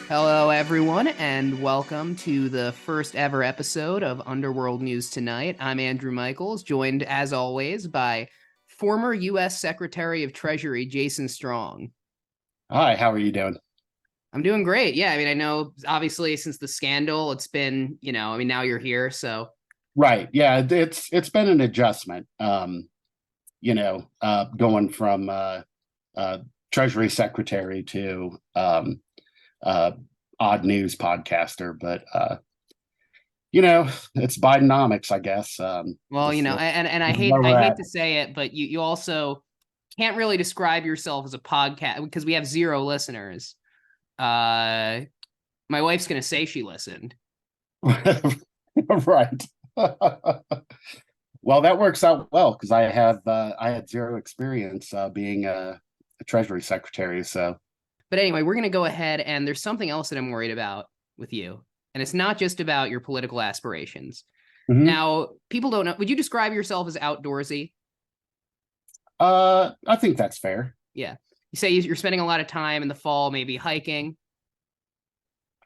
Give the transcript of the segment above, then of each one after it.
Hello, everyone, and welcome to the first ever episode of Underworld News Tonight. I'm Andrew Michaels, joined as always by former U.S. Secretary of Treasury Jason Strong. Hi, how are you doing? I'm doing great. Yeah, I know obviously since the scandal, it's been, now you're here, so. Right. Yeah, it's been an adjustment. Going from uh Treasury Secretary to uh odd news podcaster, but it's Bidenomics, I guess. Well, This and I where I we're hate at. to say it, but you also can't really describe yourself as a podcast because we have zero listeners. Uh, my wife's gonna say she listened. Right. Well, that works out well because I had zero experience being a Treasury Secretary, so But anyway, we're going to go ahead, and there's something else that I'm worried about with you. And it's not just about your political aspirations. mhm. Now, people don't know. Would you describe yourself as outdoorsy? I think that's fair. Yeah. You say you're spending a lot of time in the fall, maybe hiking.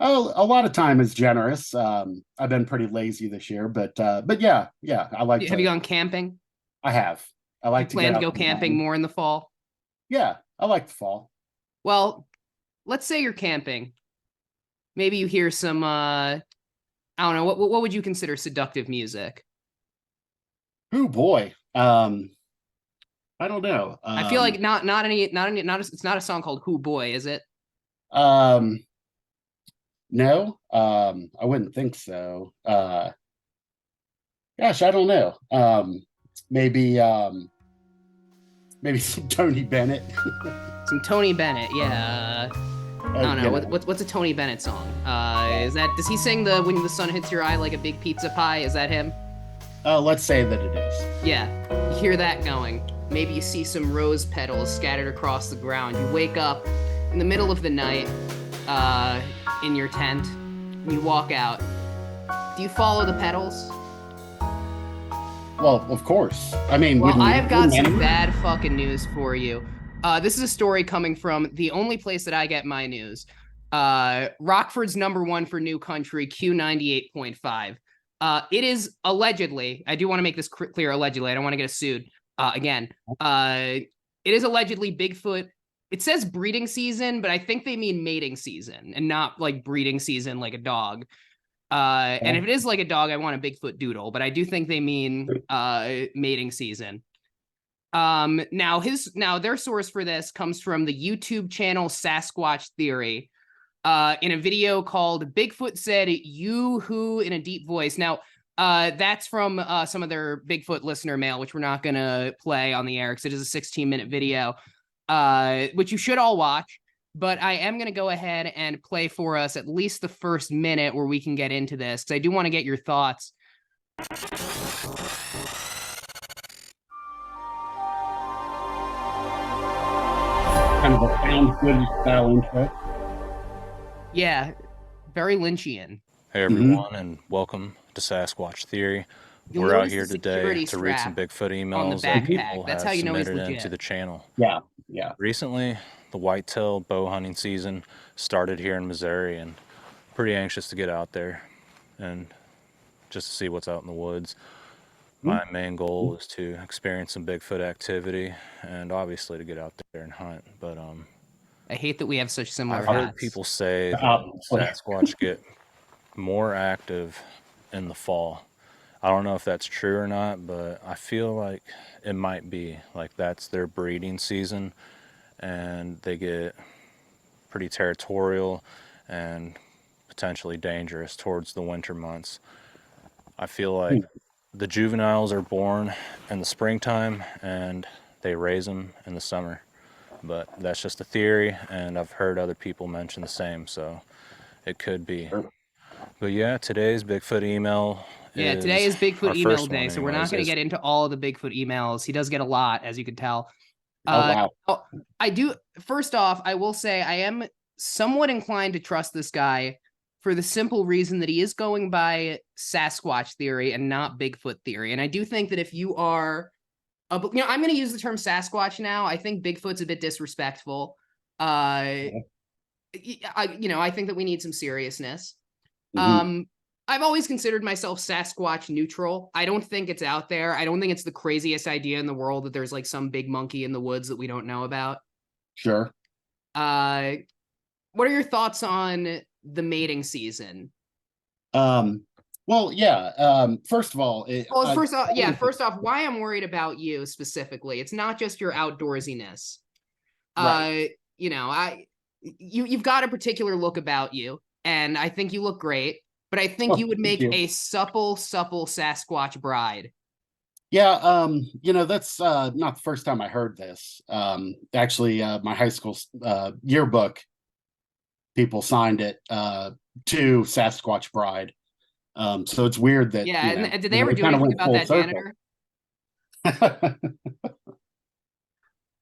Oh, a lot of time is generous. I've been pretty lazy this year, but yeah, I like Have you to. gone camping? I have. I Do you like to get plan to out go the camping mountain. more in the fall? Yeah, I like the fall. Well, let's say you're camping. Maybe you hear some, I don't know, what would you consider seductive music? Oh boy. I don't know. I feel like it's not a song called Who Boy, is it? Um, no. I wouldn't think so. Gosh, I don't know. Maybe maybe some Tony Bennett. Some Tony Bennett, yeah. I don't know. You know. What's a Tony Bennett song? Does he sing the "When the Sun Hits Your Eye Like a Big Pizza Pie"? Is that him? Let's say that it is. Yeah. You hear that going. Maybe you see some rose petals scattered across the ground. You wake up in the middle of the night, in your tent. And you walk out. Do you follow the petals? Well, of course. I mean, Well, wouldn't I've got some you? bad fucking news for you. This is a story coming from the only place that I get my news. Rockford's #1 for New Country, Q98.5. It is allegedly, I do want to make this clear, allegedly, I don't want to get us sued again. It is allegedly Bigfoot. It says breeding season, but I think they mean mating season and not like breeding season like a dog. And if it is like a dog, I want a Bigfoot doodle, but I do think they mean mating season. Now their source for this comes from the YouTube channel Sasquatch Theory, in a video called "Bigfoot Said You Who" in a deep voice. Now, that's from some of their Bigfoot listener mail, which we're not gonna play on the air because it is a 16-minute video, which you should all watch. But I am gonna go ahead and play for us at least the first minute where we can get into this because I do want to get your thoughts. Kind of a found footage style intro. Yeah, very Lynchian. Hey everyone, and welcome to Sasquatch Theory. You'll We're out notice here the today security to read some strap Bigfoot on the emails that backpack. people That's have how you know he's submitted into legit. the channel. Yeah, yeah. Recently, the whitetail bow hunting season started here in Missouri, and pretty anxious to get out there and just to see what's out in the woods. My main goal is to experience some Bigfoot activity and obviously to get out there and hunt. But I hate that we have such similar I've heard hats. people say that Obviously. Sasquatch get more active in the fall. I don't know if that's true or not, but I feel like it might be. Like that's their breeding season, and they get pretty territorial and potentially dangerous towards the winter months. I feel like the juveniles are born in the springtime and they raise them in the summer. But that's just a theory, and I've heard other people mention the same, so it could be. But yeah, today's Bigfoot email Yeah, today is is Bigfoot our email first day, one so we're not anyways. going to get into all of the Bigfoot emails. He does get a lot, as you can tell. Oh wow. I do. First off, I will say I am somewhat inclined to trust this guy for the simple reason that he is going by Sasquatch theory and not Bigfoot theory. And I do think that if you are, I'm going to use the term Sasquatch now. I think Bigfoot's a bit disrespectful. I think that we need some seriousness. Mhm. I've always considered myself Sasquatch neutral. I don't think it's out there. I don't think it's the craziest idea in the world that there's like some big monkey in the woods that we don't know about. Sure. Uh, what are your thoughts on the mating season? Um, well, yeah. First of all, Well, first off, why I'm worried about you specifically. It's not just your outdoorsiness. right. Uh, you've got a particular look about you, and I think you look great, but I think Oh, you would thank make you. a supple Sasquatch bride. Yeah, that's not the first time I heard this. Actually, my high school yearbook people signed it to Sasquatch Bride. So it's weird that Yeah, and did they ever we do kind of anything went about full that circle. janitor?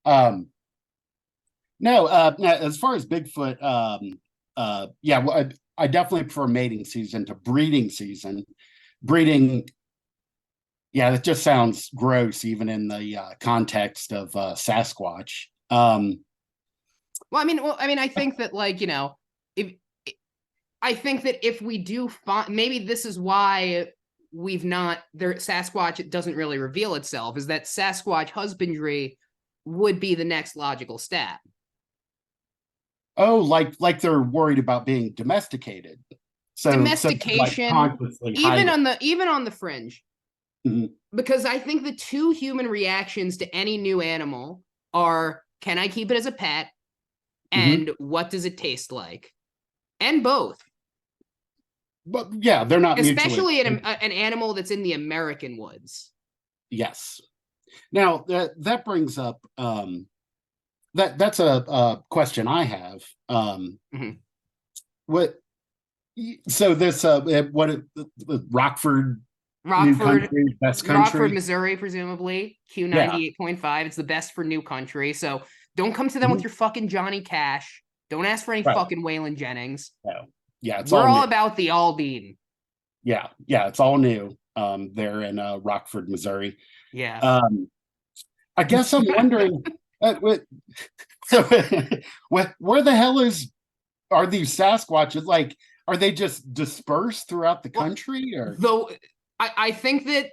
um, no, no, as far as Bigfoot, yeah, well, I definitely prefer mating season to breeding season. Breeding, yeah, that just sounds gross, even in the context of Sasquatch. I think that if I think that if we do find, maybe this is why we've not there. Sasquatch doesn't really reveal itself. Is that Sasquatch husbandry would be the next logical step. Oh, like they're worried about being domesticated. So like Domestication, consciously hide it. even on the fringe, Mhm. because I think the two human reactions to any new animal are, can I keep it as a pet, Mhm. and what does it taste like, and both. But yeah, they're not mutually Especially exclusive. an animal that's in the American woods. Yes. Now that brings up that's a question I have. Mhm. What so this Rockford new Rockford, country, best Rockford, country? Missouri, presumably Yeah, Q98.5. It's the best for new country. So don't come to them with mhm, your fucking Johnny Cash. Don't ask for any right. fucking Waylon Jennings. Yeah, yeah, it's We're all all new. about the Aldine. Yeah, yeah, it's all new. There in Rockford, Missouri. Yeah. Um, I guess I'm wondering, what, where the hell are these Sasquatches? Like, are they just dispersed throughout the Well, country, or? though I think that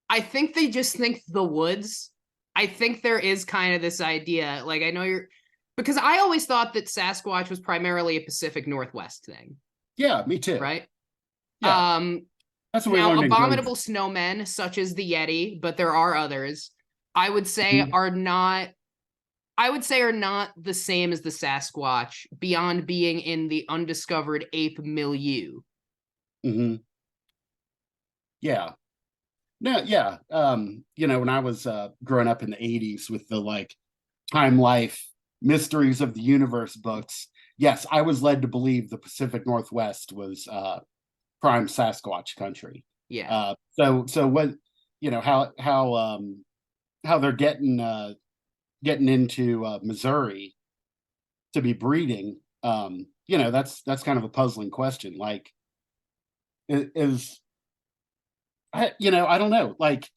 I think they just think the woods. I think there is kind of this idea, like I know you're because I always thought that Sasquatch was primarily a Pacific Northwest thing, Yeah, me too. right? Yeah, Um, that's what we Now learned in grade abominable school. snowmen such as the Yeti, but there are others, I would say Mhm. are not the same as the Sasquatch beyond being in the undiscovered ape milieu. Mhm. Yeah. No, yeah. When I was growing up in the 80s with the like Time Life Mysteries of the Universe books, yes, I was led to believe the Pacific Northwest was prime Sasquatch country. Yeah. So what how they're getting into Missouri to be breeding. That's kind of a puzzling question. Like, is I don't know. Like,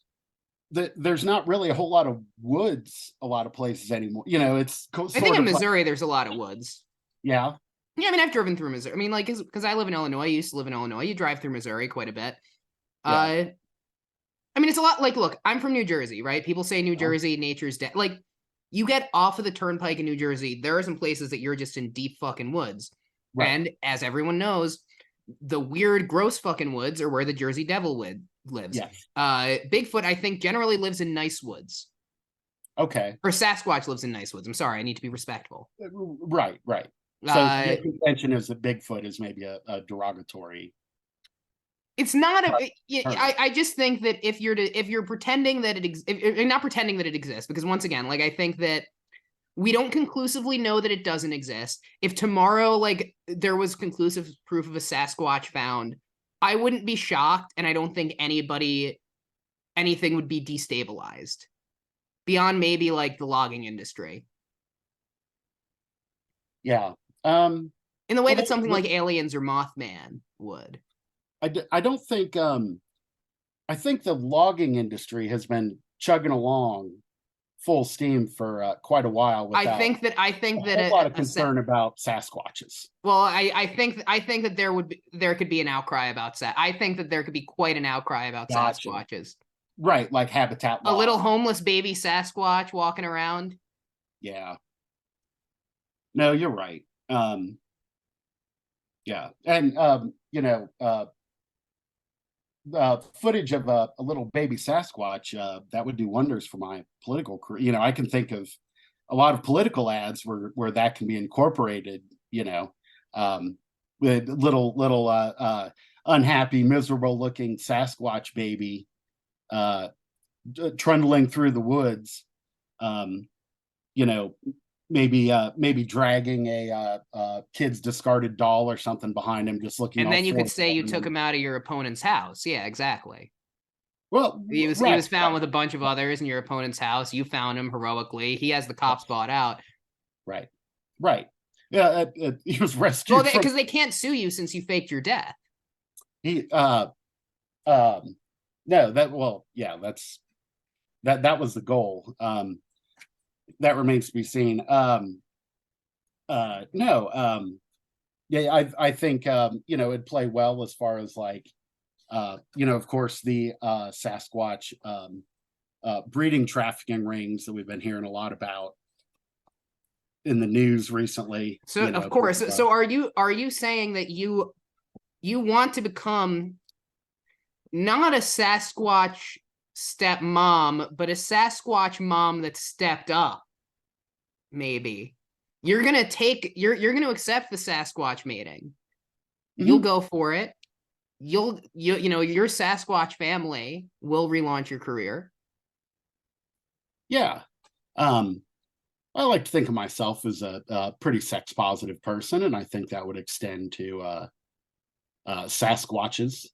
there's not really a whole lot of woods, a lot of places anymore. It's I think sort in of like, Missouri there's a lot of woods. yeah, Yeah, I mean I've driven through Missouri. I mean, like, because I live in Illinois, I used to live in Illinois. You drive through Missouri quite a bit. yeah, Uh, I mean, it's a lot like, look, I'm from New Jersey, right? People say New uh, Jersey, nature's dead. Like, you get off of the turnpike in New Jersey, there are some places that you're just in deep fucking woods. right, And as everyone knows, the weird, gross fucking woods are where the Jersey Devil lives. yes, Bigfoot, I think, generally lives in nice woods. okay, Or Sasquatch lives in nice woods. I'm sorry, I need to be respectful. right, right. So Uh, your contention is that Bigfoot is maybe a derogatory it's not term. I just think that if you're pretending that if you're not pretending that it exists, because once again, like I think that we don't conclusively know that it doesn't exist. If tomorrow, like, there was conclusive proof of a Sasquatch found, I wouldn't be shocked, and I don't think anything would be destabilized beyond maybe like the logging industry, Yeah. in the way Well, that something like Aliens or Mothman would. I don't think I think the logging industry has been chugging along full steam for quite a while I without think that a lot of concern about Sasquatches. well, I think that there could be an outcry about I think that there could be quite an outcry about Gotcha. Sasquatches. Right, like habitat A loss. little homeless baby Sasquatch walking around. Yeah. No, you're right. Yeah, and footage of a little baby Sasquatch that would do wonders for my political career. I can think of a lot of political ads where that can be incorporated. With little unhappy, miserable looking Sasquatch baby trundling through the woods. Maybe dragging a kid's discarded doll or something behind him, just looking. And then you could say you took him out of your opponent's house. Yeah, exactly. Well, he was found with a bunch of others in your opponent's house. You found him heroically. He has the cops bought out. Right. Yeah, he was rescued. Well, because they can't sue you since you faked your death. No, that was the goal. That remains to be seen. I think it'd play well as far as like of course the Sasquatch breeding trafficking rings that we've been hearing a lot about in the news recently. So of course, so are you saying that you want to become not a Sasquatch stepmom, but a Sasquatch mom that stepped up? Maybe you're gonna accept the Sasquatch mating. Mm-hmm. You'll go for it. Your Sasquatch family will relaunch your career. Yeah. I like to think of myself as a pretty sex positive person, and I think that would extend to Sasquatches.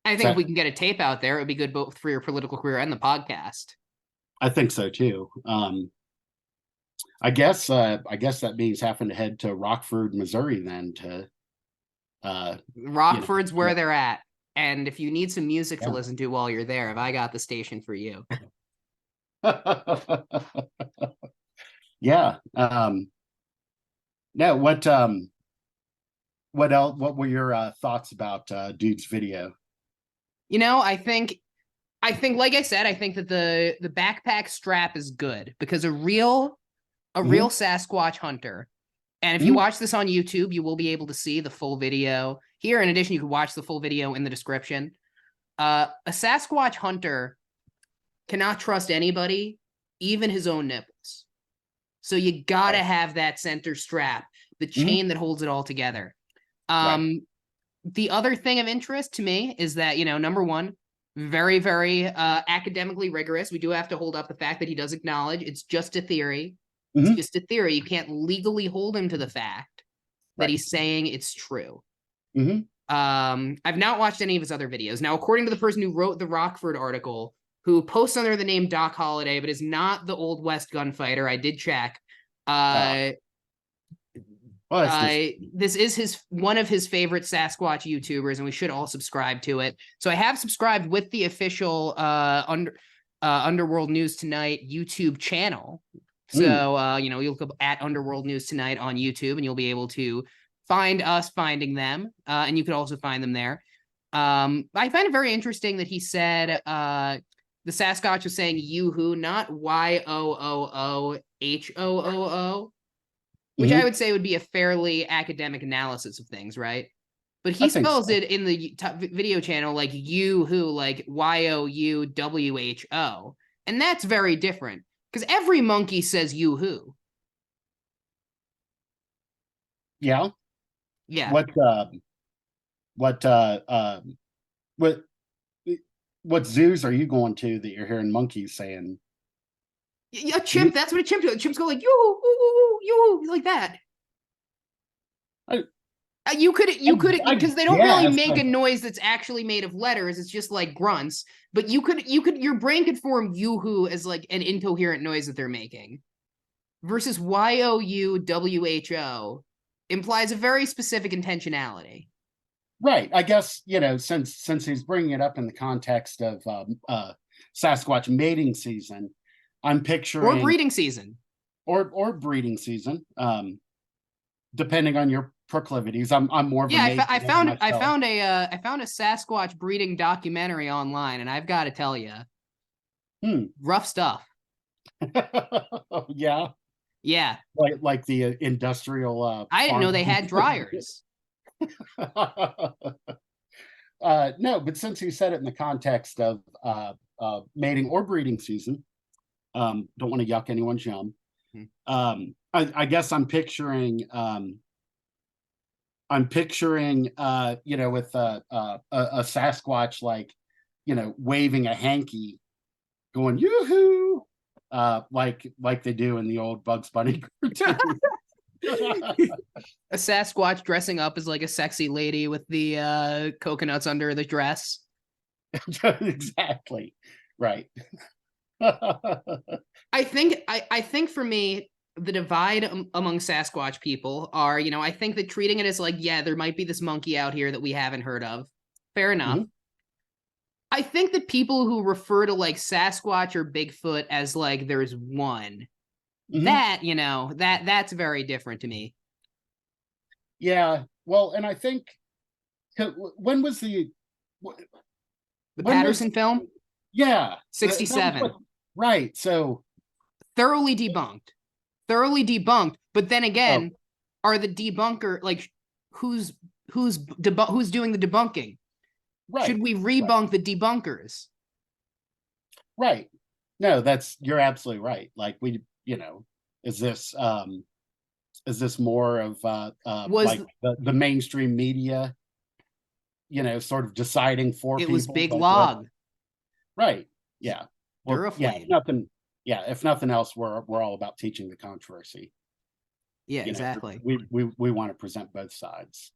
I think if we can get a tape out there, it would be good both for your political career and the podcast. I think so too. I guess that means having to head to Rockford, Missouri, then to. Rockford's where they're at, and if you need some music to listen to while you're there, have I got the station for you? Yeah. No. What else? What were your thoughts about Dude's video? I think, like I said, I think that the backpack strap is good because a real Sasquatch hunter. And if you watch this on YouTube, you will be able to see the full video here. In addition, you can watch the full video in the description. A Sasquatch hunter cannot trust anybody, even his own nipples. So you gotta have that center strap, the chain that holds it all together. The other thing of interest to me is that, number one, very, very academically rigorous. We do have to hold up the fact that he does acknowledge it's just a theory. It's just a theory. You can't legally hold him to the fact that he's saying it's true. I've not watched any of his other videos. Now, according to the person who wrote the Rockford article, who posts under the name Doc Holliday, but is not the Old West gunfighter, I did check. This is one of his favorite Sasquatch YouTubers, and we should all subscribe to it. So I have subscribed with the official Underworld News Tonight YouTube channel. So you look up at Underworld News Tonight on YouTube, and you'll be able to find us finding them, and you could also find them there. I find it very interesting that he said the Sasquatch was saying yoo-hoo, not YOOOHOOO, which I would say would be a fairly academic analysis of things, right? But he spells it in the video channel like yoo-hoo, like YOUWHO, and that's very different because every monkey says yoo-hoo. Yeah. What zoos are you going to that you're hearing monkeys saying? A chimp. That's what a chimp does. Chimps go like yoo like that. You could because they don't really make a noise that's actually made of letters. It's just like grunts. But your brain could form yoo-hoo as like an incoherent noise that they're making, versus YOUWHO implies a very specific intentionality. Right. I guess, since he's bringing it up in the context of Sasquatch mating season, I'm Or picturing breeding season. or breeding season. Depending on your proclivities. I'm more of a Yeah, maid I man found I myself. found a Sasquatch breeding documentary online, and I've got to tell you, rough stuff. Yeah, Yeah, like the industrial I didn't know farm. they had dryers. No, but since you said it in the context of mating or breeding season, don't want to yuck anyone's yum. I guess I'm picturing with a Sasquatch, like, waving a hanky, going yoo-hoo, like they do in the old Bugs Bunny cartoon. A Sasquatch dressing up as like a sexy lady with the coconuts under the dress. Exactly. Right. I think for me, the divide among Sasquatch people are, I think that treating it as like, yeah, there might be this monkey out here that we haven't heard of. Fair enough. Mhm. I think that people who refer to like Sasquatch or Bigfoot as like there's one, Mhm. that's very different to me. Yeah. Well, and I think when was The when was Patterson film, yeah, that was 67. right. So Thoroughly debunked. But then again, are the debunker like who's doing the debunking? right. Should we rebunk the debunkers? Right. No, you're absolutely right. Like is this more of Was like the mainstream media, sort of deciding for it people? was Big But Log, right. Yeah. Well, yeah, Duraflame. if nothing else, we're all about teaching the controversy. Yeah, exactly. We want to present both sides.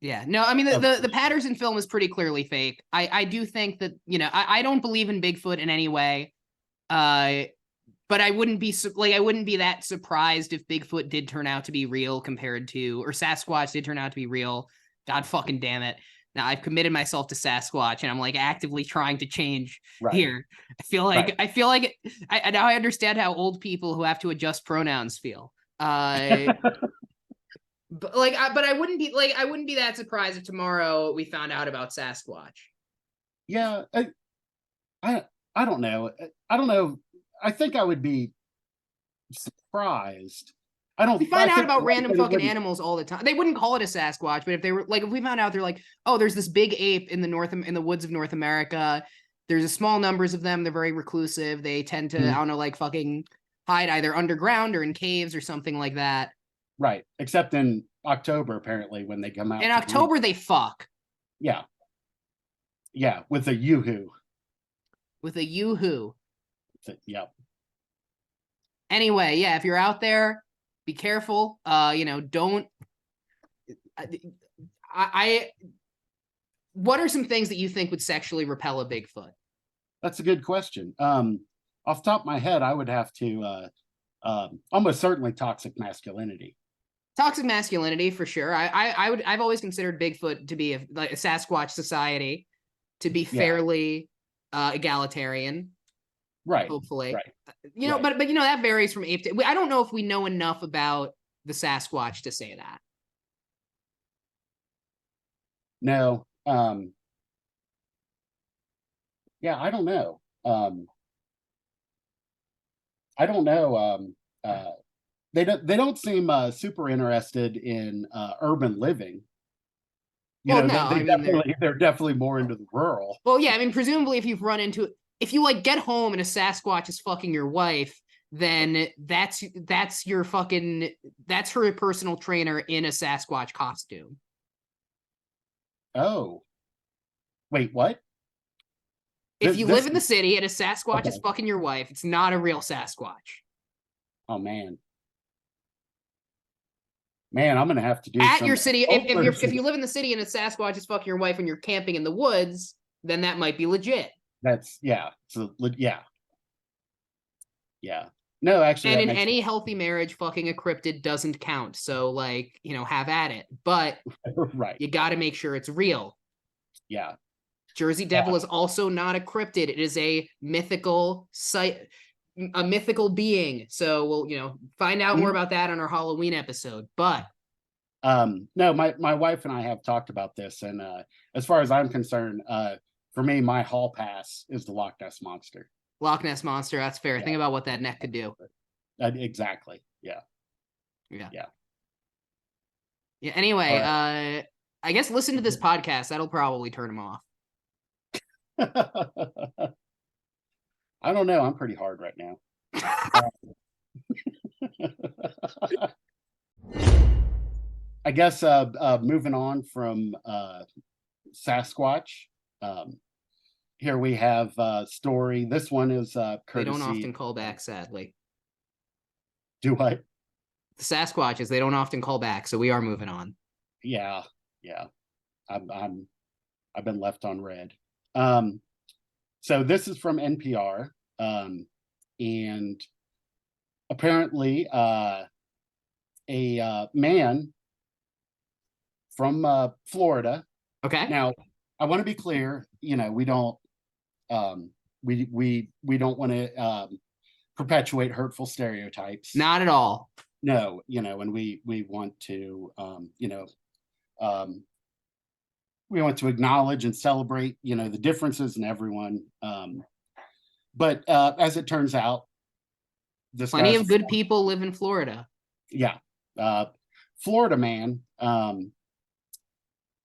Yeah, no, I mean the Patterson film is pretty clearly fake. I do think that I don't believe in Bigfoot in any way, but I wouldn't be that surprised if Bigfoot did turn out to be real or Sasquatch did turn out to be real. God fucking damn it! Now I've committed myself to Sasquatch, and I'm like actively trying to change here. I feel like now I understand how old people who have to adjust pronouns feel. But I wouldn't be that surprised if tomorrow we found out about Sasquatch. Yeah, I don't know. I don't know. I think I would be surprised. I don't. We find I out think about random fucking wouldn't. animals all the time. They wouldn't call it a Sasquatch, but if we found out they're like, oh, there's this big ape in the woods of North America. There's a small numbers of them. They're very reclusive. They tend to, I don't know, like fucking hide either underground or in caves or something like that. Right. Except in October, apparently, when they come out. In October, they fuck. Yeah. Yeah, with a yoo-hoo. With a yoo-hoo. Yep. Anyway, yeah, if you're out there, be careful. Don't. What are some things that you think would sexually repel a Bigfoot? That's a good question. Off the top of my head, I would have to almost certainly toxic masculinity. Toxic masculinity for sure. I've always considered Bigfoot to be a Sasquatch society, to be fairly egalitarian. Right. Hopefully. Right. But that varies from ape to. I don't know if we know enough about the Sasquatch to say that. No. Yeah, I don't know. I don't know. They don't seem super interested in urban living. They're definitely more into the rural. Well, yeah, I mean, presumably if you like get home and a Sasquatch is fucking your wife, then that's her personal trainer in a Sasquatch costume. Oh. Wait, what? If you live in the city and a Sasquatch is fucking your wife, it's not a real Sasquatch. Oh man. Man, I'm gonna have to do at your city. If you live in the city and a Sasquatch is fucking your wife and you're camping in the woods, then that might be legit. That's yeah. So yeah. Yeah. No, actually. And in any healthy marriage, fucking a cryptid doesn't count. So have at it. But right. You got to make sure it's real. Yeah. Jersey Devil is also not a cryptid. It is a mythical site. a mythical being. So we'll, find out more about that on our Halloween episode. But no, my wife and I have talked about this, and as far as I'm concerned, for me, my hall pass is the Loch Ness Monster. Loch Ness Monster, that's fair. Yeah. Think about what that neck could do. Exactly. Yeah. Anyway, right. I guess listen to this podcast. That'll probably turn him off. I don't know. I'm pretty hard right now. I guess moving on from Sasquatch. Here we have a story. This one is courtesy. They don't often call back, sadly. Do I? The Sasquatches, they don't often call back, so we are moving on. Yeah. I've been left on red. So this is from NPR, and apparently a man from Florida. Okay. Now, I want to be clear. We don't we don't want to perpetuate hurtful stereotypes. Not at all. No, and we want to we want to acknowledge and celebrate the differences in everyone. But as it turns out, plenty of good people live in Florida. Yeah. Florida man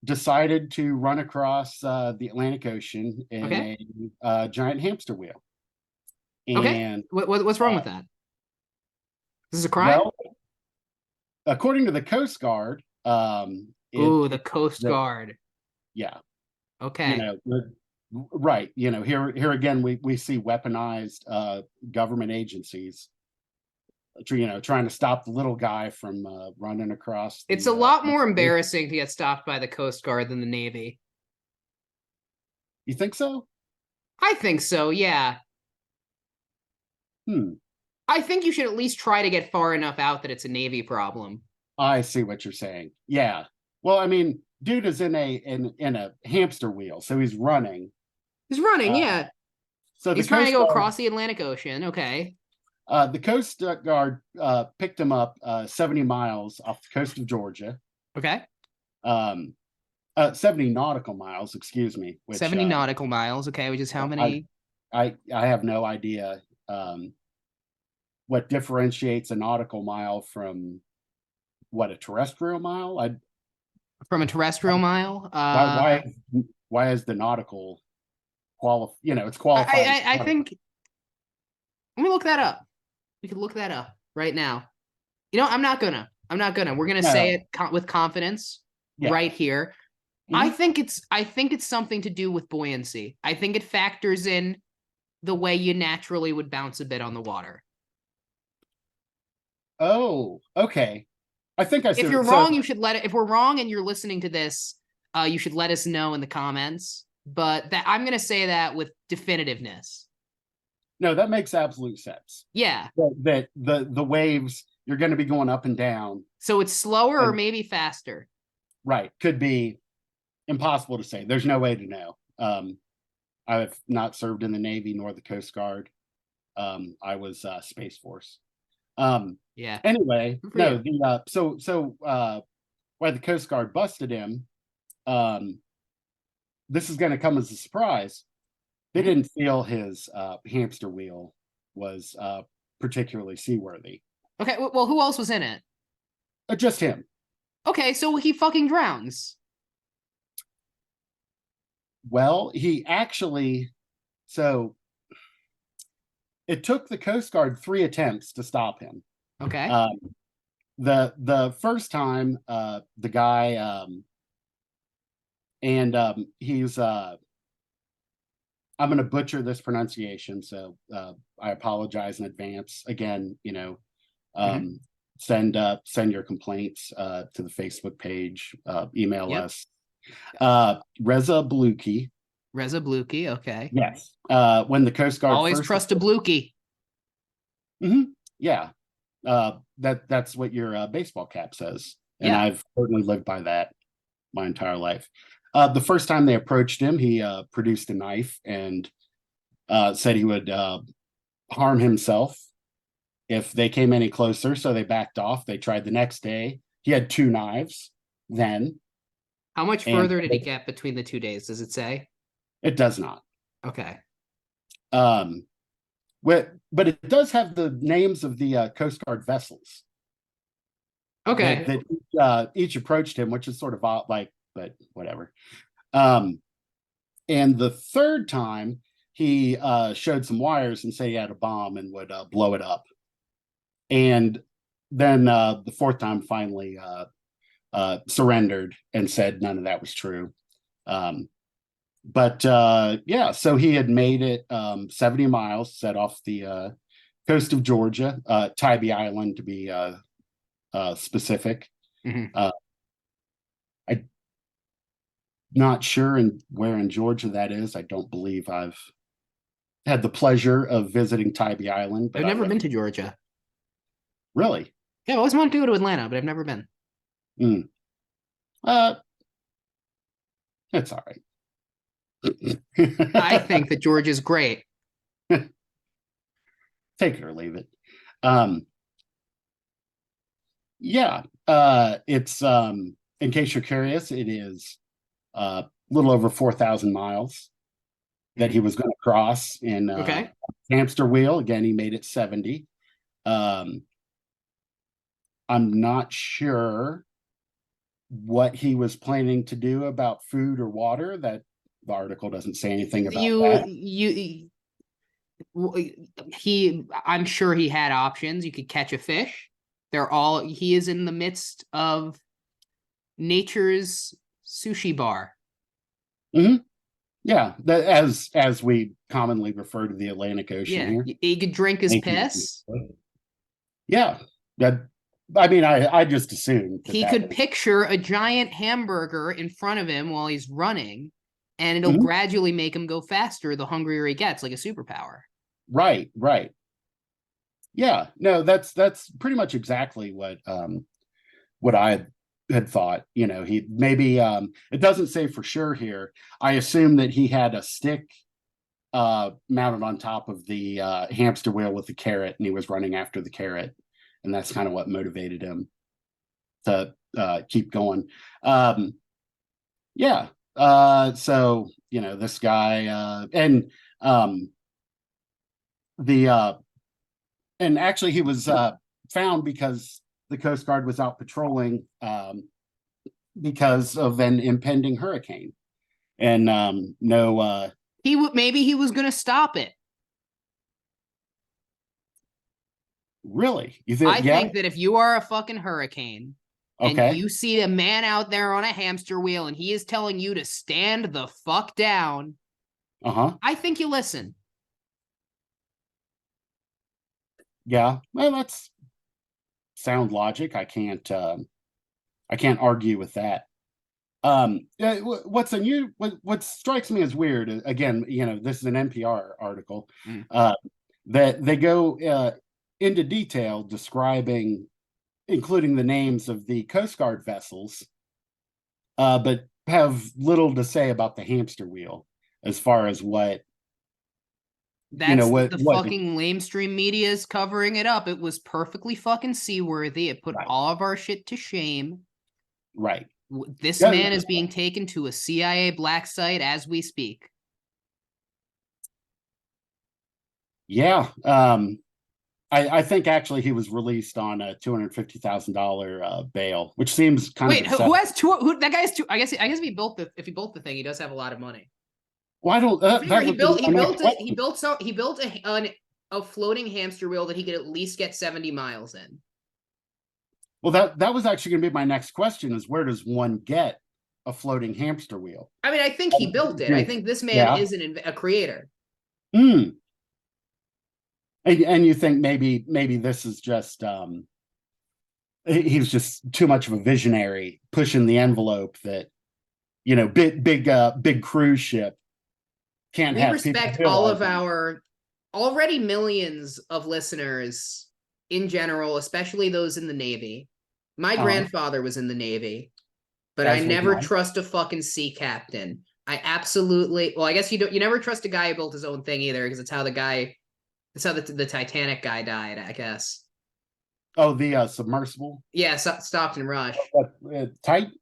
decided to run across the Atlantic Ocean in a giant hamster wheel. And what's wrong with that? This is a crime? Well, according to the Coast Guard, the Coast Guard. Yeah. Okay. Right. Here again, we see weaponized government agencies, trying to stop the little guy from running across. It's a lot more embarrassing to get stopped by the Coast Guard than the Navy. You think so? I think so, yeah. I think you should at least try to get far enough out that it's a Navy problem. I see what you're saying. Yeah. Well, I mean, dude is in a hamster wheel, so he's running. He's running, yeah. So he's trying to go across the Atlantic Ocean. Okay. The Coast Guard picked him up 70 miles off the coast of Georgia. Okay. 70 nautical miles, excuse me. 70 nautical miles. Okay, which is how many? I have no idea what differentiates a nautical mile from a terrestrial mile? From a terrestrial mile? Why is the nautical it's qualified? I think. Let me look that up. We could look that up right now. I'm not gonna. We're gonna say it with confidence right here. Mm-hmm. I think it's something to do with buoyancy. I think it factors in the way you naturally would bounce a bit on the water. Oh, okay. I think I see. If you're wrong, you should let it. If we're wrong and you're listening to this, you should let us know in the comments. But I'm going to say that with definitiveness. No, that makes absolute sense. Yeah. That the waves, you're going to be going up and down. So it's slower or maybe faster. Right. Could be impossible to say. There's no way to know. I've not served in the Navy nor the Coast Guard. I was Space Force. Yeah. Anyway, no. Why the Coast Guard busted him? This is going to come as a surprise. They didn't feel his hamster wheel was particularly seaworthy. Okay. Well, who else was in it? Just him. Okay, so he fucking drowns. Well, he actually. So it took the Coast Guard 3 attempts to stop him. Okay. The first time, the guy, he's, I'm going to butcher this pronunciation, so I apologize in advance. Again, send your complaints to the Facebook page, email us. Reza Bluki. Reza Bluki, okay. Yes. When the Coast Guard always trust a Bluki. Mm-hmm. Yeah. That's what your baseball cap says. And I've certainly lived by that my entire life. The first time they approached him, he produced a knife and said he would harm himself if they came any closer. So they backed off. They tried the next day. He had 2 knives then. How much And further did he get between the 2 days? Does it say? it does not. Okay. But it does have the names of the Coast Guard vessels Okay. that each approached him, which is sort of odd, like, but whatever. And the third time, he showed some wires and said he had a bomb and would blow it up. And then the fourth time finally surrendered and said none of that was true. But yeah, so he had made it 70 miles, set off the coast of Georgia, Tybee Island to be specific. Mm-hmm. I'm not sure where in Georgia that is. I don't believe I've had the pleasure of visiting Tybee Island. But I've never been to Georgia. Really? Yeah, I always wanted to go to Atlanta, but I've never been. It's all right. I think that Georgia's great. Take it or leave it. Yeah, it's in case you're curious, it is a little over 4,000 miles that he was going to cross in Hamster Wheel. Again, he made it 70. I'm not sure what he was planning to do about food or water. That the article doesn't say anything about that. I'm sure he had options. You could catch a fish. He is in the midst of nature's sushi bar. Mm-hmm. Yeah, as we commonly refer to the Atlantic Ocean here. He could drink his piss. Yeah, I mean, I just assumed he could picture a giant hamburger in front of him while he's running, and it'll gradually make him go faster the hungrier he gets, like a superpower. Right. Yeah, no, that's pretty much exactly what I had thought. You know, he maybe it doesn't say for sure here. I assume that he had a stick mounted on top of the hamster wheel with the carrot, and he was running after the carrot, and that's kind of what motivated him to keep going. Yeah. So, you know, this guy and actually he was found because the Coast Guard was out patrolling because of an impending hurricane. And maybe he was going to stop it. Really? I think that if you are a fucking hurricane and you see a man out there on a hamster wheel and he is telling you to stand the fuck down, I think you listen. Yeah, well, that's sound logic. I can't argue with that. What strikes me as weird, again, you know, this is an NPR article, that they go into detail describing, including the names of the Coast Guard vessels, but have little to say about the hamster wheel as far as what. That's the fucking lamestream media is covering it up. It was perfectly fucking seaworthy. It put all of our shit to shame. Right. This man is being taken to a CIA black site as we speak. Yeah. I think actually he was released on a $250,000 bail, which seems kind of. Wait, who has two? Who that guy's two? I guess if he built the thing, he does have a lot of money. Well, I don't. He built a floating hamster wheel that he could at least get 70 miles in. Well, that was actually going to be my next question: is where does one get a floating hamster wheel? I mean, I think he built it. I think this man is a creator. And you think maybe this is just he's just too much of a visionary, pushing the envelope that, you know, big cruise ship can't have. We respect all of our already millions of listeners in general, especially those in the Navy. My grandfather was in the Navy, but I never trust a fucking sea captain. I guess you never trust a guy who built his own thing either, because it's how the guy That's how the Titanic guy died, I guess. Oh, the submersible. Yeah, stopped and rush. Titan?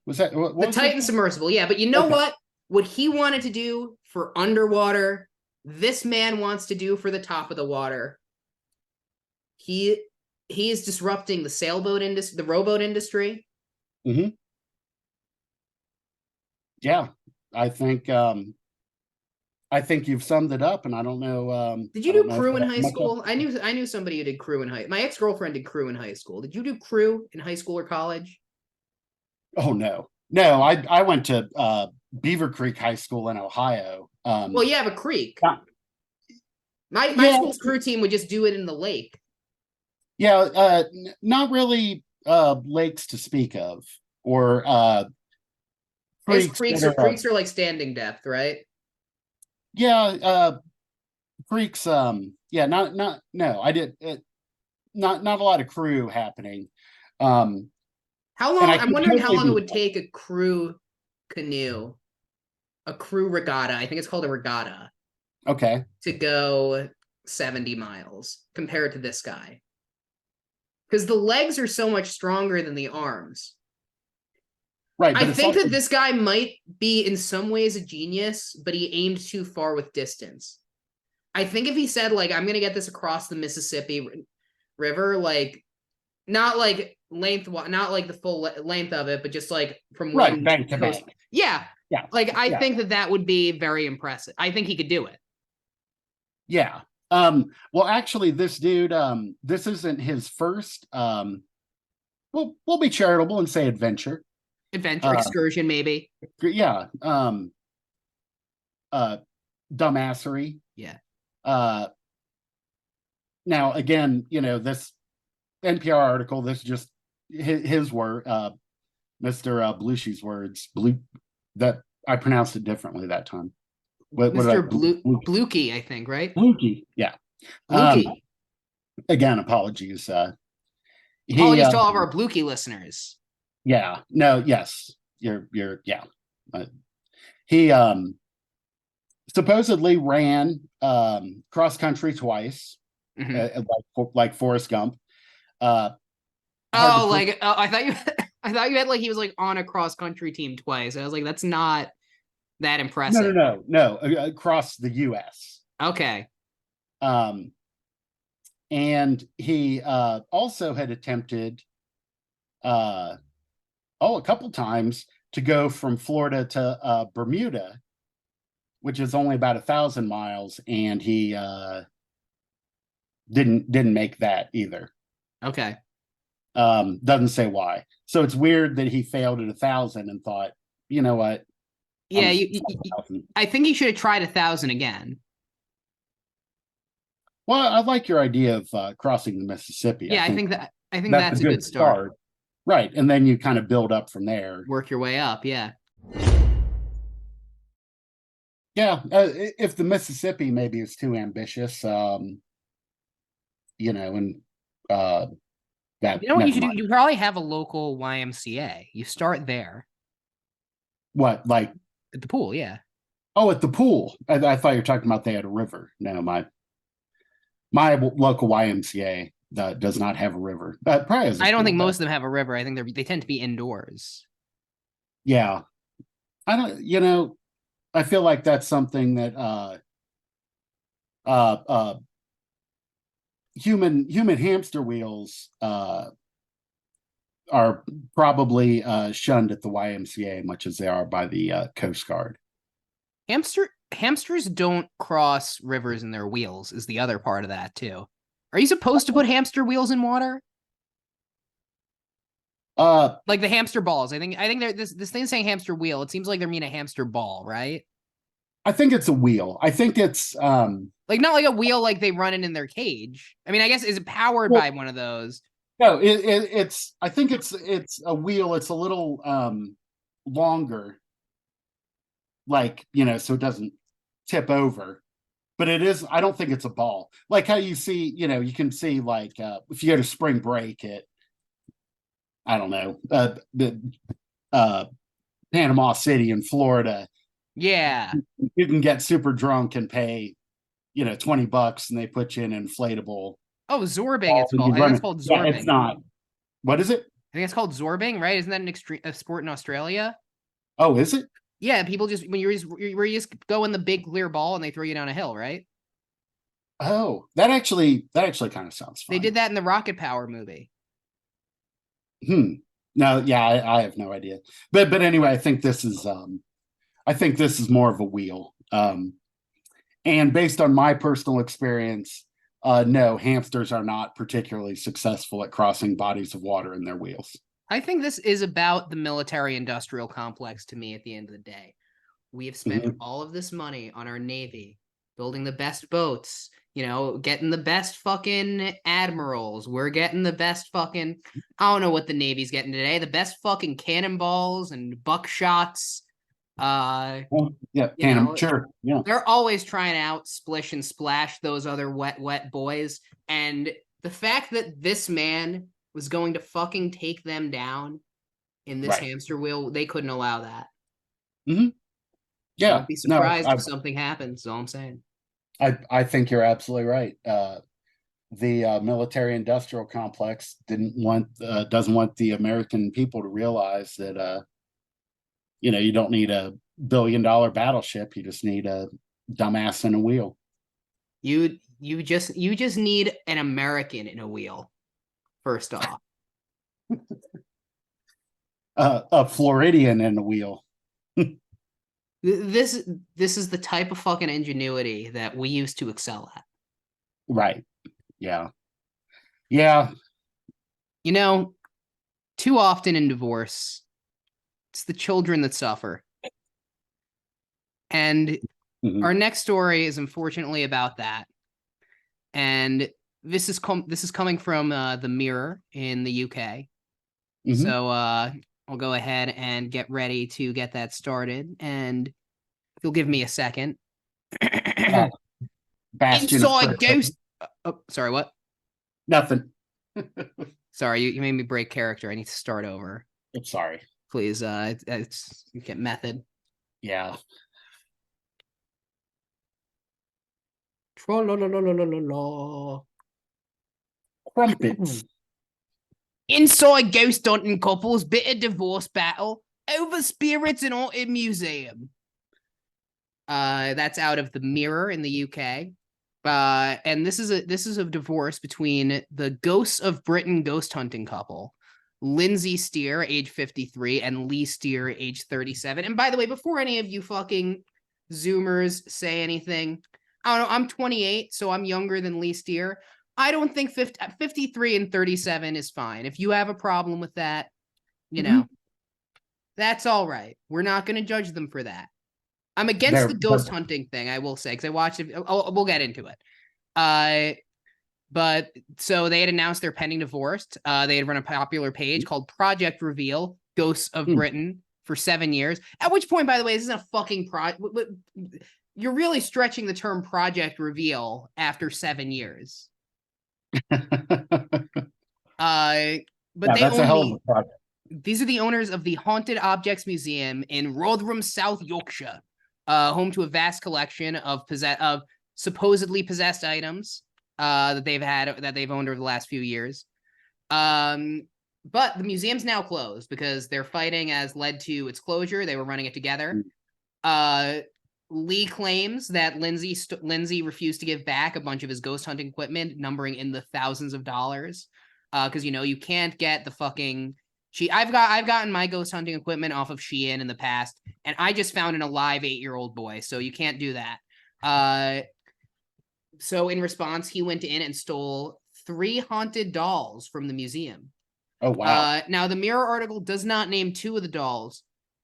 Was that what The was Titan it? submersible, yeah. But you know Okay. what? What he wanted to do for underwater, this man wants to do for the top of the water. He is disrupting the sailboat industry, the rowboat industry. Mm-hmm. Yeah, I think you've summed it up, and I don't know. Did I you don't do know if crew I in have high much else school? to say. I knew somebody who did crew in high. My ex-girlfriend did crew in high school. Did you do crew in high school or college? Oh no. I went to Beaver Creek High School in Ohio. Well, you have a creek. Yeah, My yeah, school's crew team would just do it in the lake. yeah. Not really lakes to speak of, or I guess creeks that are. creeks are like standing depth, right? Yeah, creeks. Yeah, not no. I did it. Not a lot of crew happening. Um, How and long? I I'm could wondering how totally long it be would take a crew canoe, a crew regatta. I think it's called a regatta okay. to go 70 miles compared to this guy. Because the legs are so much stronger than the arms. Right, I but it's think also that this guy might be in some ways a genius, but he aimed too far with distance. I think if he said like I'm gonna get this across the Mississippi River, like not like length, not like the full length of it, but just like from right one bank to coast. bank. Yeah, Yeah, like I yeah, think that would be very impressive. I think he could do it. yeah. Well, actually, this dude, this isn't his first. We'll be charitable and say adventure. Adventure Uh, excursion, maybe. yeah. Uh, dumbassery. Yeah. Uh, now again, this NPR article. This is just his word. Mr. Belushi's words. Blue. That I pronounced it differently that time. What did I? Mr. Blukey, I think, right? Blukey. Yeah. Um, Blukey. again, apologies. He Apologies to all of our Blukey listeners. Yeah, no, yes, you're yeah. He supposedly ran cross country twice, Mm-hmm. like Forrest Gump. Hard to Oh, prove. like I thought you I thought you had like he was like on a cross country team twice. I was like, that's not that impressive. No, across the U.S. Okay. Um, and he also had attempted a couple times to go from Florida to Bermuda, which is only about 1,000 miles, and he didn't make that either. Okay. Doesn't say why. So it's weird that he failed at 1,000 and thought, you know what? Yeah, I think you should have tried 1,000 again. Well, I like your idea of crossing the Mississippi. Yeah, I think that's a good start. Right, and then you kind of build up from there. Work your way up, yeah. Yeah, if the Mississippi maybe is too ambitious, and that. You know what you should do? You probably have a local YMCA. You start there. What, like at the pool? Yeah. Oh, at the pool. I thought you were talking about they had a river. No, my local YMCA does not have a river. Probably has I don't think most of them have a river. I think they tend to be indoors. Yeah, I don't. I feel like that's something that human hamster wheels are probably shunned at the YMCA, much as they are by the Coast Guard. Hamsters don't cross rivers in their wheels is the other part of that too. Are you supposed to put hamster wheels in water? Like the hamster balls. I think this thing's saying hamster wheel. It seems like they're mean a hamster ball, right? I think it's a wheel. I think it's like not like a wheel like they run it in their cage. I mean, I guess is it powered by one of those? No, it's I think it's a wheel. It's a little longer, like, so it doesn't tip over. But it is, I don't think it's a ball. Like how you see, you can see like if you go to spring break at, I don't know, Panama City in Florida. Yeah. You can get super drunk and pay $20 and they put you in an inflatable Oh, zorbing. ball It's and called. you I think run it's it. called Yeah, zorbing. it's not. What is it? I think it's called zorbing, right? Isn't that a sport in Australia? Oh, is it? Yeah, people just where you just go in the big clear ball and they throw you down a hill, right? Oh, that actually kind of sounds fun. They did that in the Rocket Power movie. No, yeah, I have no idea. But anyway, I think this is more of a wheel. And based on my personal experience, no, hamsters are not particularly successful at crossing bodies of water in their wheels. I think this is about the military industrial complex to me at the end of the day. We have spent all of this money on our Navy, building the best boats, getting the best fucking admirals. We're getting the best fucking, I don't know what the Navy's getting today, the best fucking cannonballs and buckshots. Yeah, sure. Yeah. They're always trying to out splish and splash those other wet boys. And the fact that this man was going to fucking take them down in this hamster wheel, they couldn't allow that. Yeah. Don't be surprised if something happens, is all I'm saying. I think you're absolutely right. The military industrial complex doesn't want the American people to realize that you don't need a $1 billion battleship. You just need a dumbass in a wheel. You just need an American in a wheel, first off. A Floridian in a wheel. This is the type of fucking ingenuity that we used to excel at. Right. Yeah. Too often in divorce, it's the children that suffer. And our next story is unfortunately about that. And this is coming from the Mirror in the UK. So I'll go ahead and get ready to get that started. And if you'll give me a second. Inside Ghost. Oh, sorry, what? Nothing. Sorry, you made me break character. I need to start over. I'm sorry. Please, it's get method. Yeah. Crumpets. Inside ghost hunting couples bitter divorce battle over spirits in haunted museum. That's out of the Mirror in the UK. And this is a divorce between the Ghosts of Britain ghost hunting couple, Lindsay Steer, age 53, and Lee Steer, age 37. And by the way, before any of you fucking Zoomers say anything, I don't know, I'm 28, so I'm younger than Lee Steer. I don't think 53 and 37 is fine. If you have a problem with that, that's all right. We're not going to judge them for that. I'm against the ghost hunting thing, I will say, because I watched it. We'll get into it. But so they had announced their pending divorce. They had run a popular page called Project Reveal, Ghosts of Britain, for 7 years. At which point, by the way, this isn't a fucking you're really stretching the term Project Reveal after 7 years. But that's a hell of a project. These are the owners of the Haunted Objects Museum in Rotherham, South Yorkshire, home to a vast collection of supposedly possessed items that they've owned over the last few years. But the museum's now closed because their fighting has led to its closure. They were running it together. Lee claims that Lindsay refused to give back a bunch of his ghost hunting equipment, numbering in the thousands of dollars. Because you can't get the fucking. I've gotten my ghost hunting equipment off of Shein in the past, and I just found an alive 8-year-old boy, so you can't do that. So in response, he went in and stole 3 haunted dolls from the museum. Oh wow! Now the Mirror article does not name 2 of the dolls.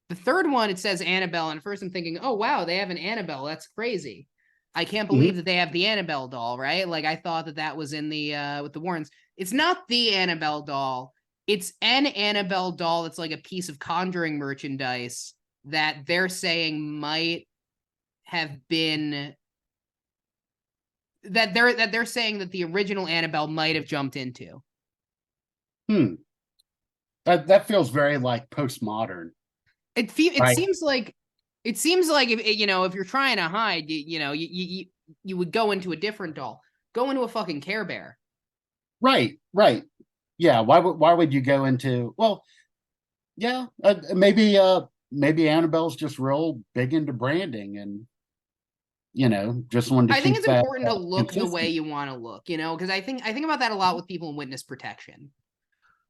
The third one, it says Annabelle, and at first I'm thinking, oh wow, they have an Annabelle. That's crazy. I can't believe that they have the Annabelle doll, right? Like I thought that was in the with the Warrens. It's not the Annabelle doll. It's an Annabelle doll that's like a piece of Conjuring merchandise that they're saying might have been that they're saying that the original Annabelle might have jumped into. That feels very like postmodern. It seems like if you're trying to hide, you would go into a different doll. Go into a fucking Care Bear. Right. Yeah. Why would you go into? Well, yeah. Maybe Annabelle's just real big into branding, and just wanted to I think keep it's that important to look the way consistent. you want to look, because I think about that a lot with people in witness protection,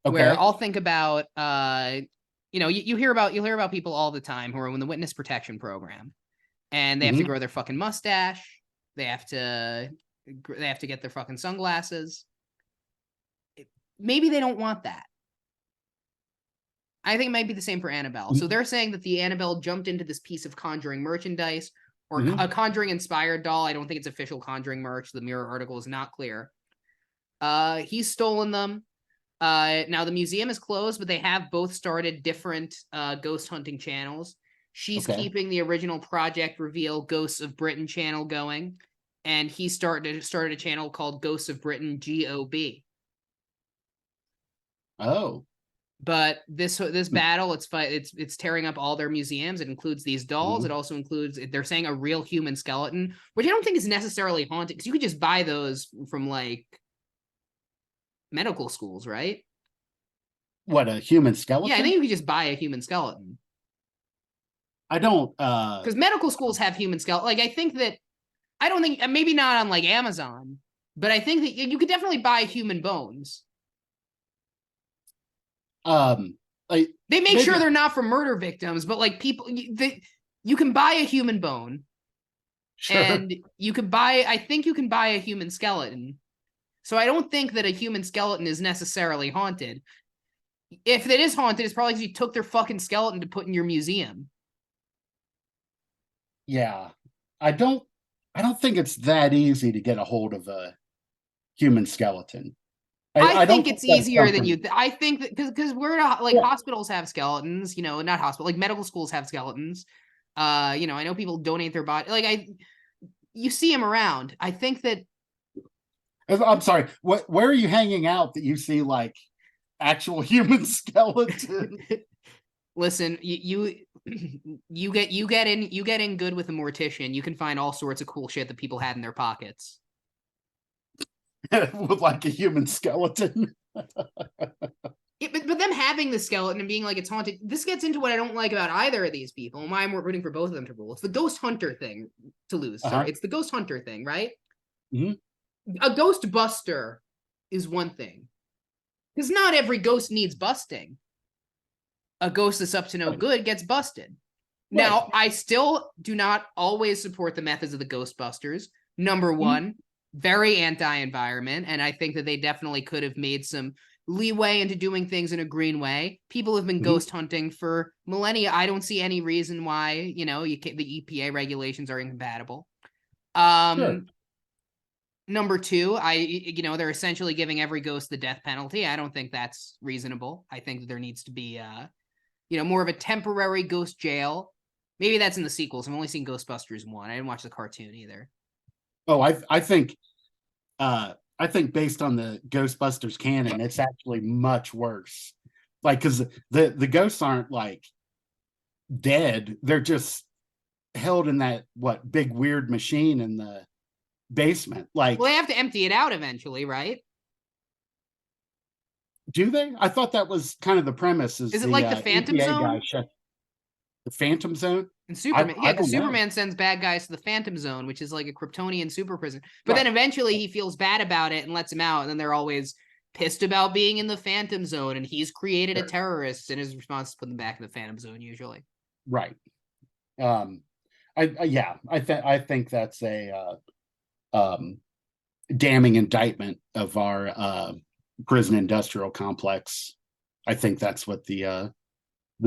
where Okay. I'll think about you hear about people all the time who are in the witness protection program, and they have to Mhm. grow their fucking mustache, they have to get their fucking sunglasses. Maybe they don't want that. I think it might be the same for Annabelle. So they're saying that the Annabelle jumped into this piece of Conjuring merchandise, or a Conjuring inspired doll. I don't think it's official Conjuring merch. The Mirror article is not clear. He's stolen them. Now the museum is closed, but they have both started different ghost hunting channels. She's Okay. keeping the original Project Reveal Ghosts of Britain channel going, and he started a channel called Ghosts of Britain GOB. Oh. But this battle, it's tearing up all their museums. It includes these dolls. It also includes, they're saying, a real human skeleton, which I don't think is necessarily haunted, because you could just buy those from like medical schools, right? What, a human skeleton? Yeah, I think you could just buy a human skeleton. I don't. Because medical schools have human skeleton. Like, I don't think, maybe not on like Amazon, but I think that you could definitely buy human bones. Like, They make sure they're not for murder victims, but like people, you can buy a human bone, sure. and I think you can buy a human skeleton. So I don't think that a human skeleton is necessarily haunted. If it is haunted, it's probably because you took their fucking skeleton to put in your museum. Yeah, I don't think it's that easy to get a hold of a human skeleton. I don't think it's that's easier than something- you. I think that because we're not like, Yeah. hospitals have skeletons, not hospital, like medical schools have skeletons. I know people donate their body. Like you see them around. I think that. I'm sorry. Where are you hanging out that you see like actual human skeleton? Listen, you get in good with a mortician. You can find all sorts of cool shit that people had in their pockets. With like a human skeleton. Yeah, but them having the skeleton and being like it's haunted, this gets into what I don't like about either of these people, and why I'm rooting for both of them to rule. It's the ghost hunter thing to lose. Sorry, it's the ghost hunter thing, right? A ghost buster is one thing, because not every ghost needs busting. A ghost that's up to no good gets busted. Now, I still do not always support the methods of the Ghostbusters. Number one, very anti-environment, and I think that they definitely could have made some leeway into doing things in a green way. People have been ghost hunting for millennia. I don't see any reason why, the EPA regulations are incompatible. Sure. Number two, they're essentially giving every ghost the death penalty. I don't think that's reasonable. I think that there needs to be more of a temporary ghost jail. Maybe that's in the sequels. I've only seen Ghostbusters 1. I didn't watch the cartoon either. Oh, I think based on the Ghostbusters canon, it's actually much worse. Like, because the ghosts aren't like dead; they're just held in that big weird machine in the basement. Like, well, they have to empty it out eventually, right? Do they? I thought that was kind of the premise. Is it like the Phantom Zone? The Phantom Zone? And Superman, because don't know. Superman sends bad guys to the Phantom Zone, which is like a Kryptonian super prison. But then eventually he feels bad about it and lets him out, and then they're always pissed about being in the Phantom Zone, and he's created a terrorist, and his response is to put them back in the Phantom Zone usually. Right. I think that's a damning indictment of our prison industrial complex. I think that's what the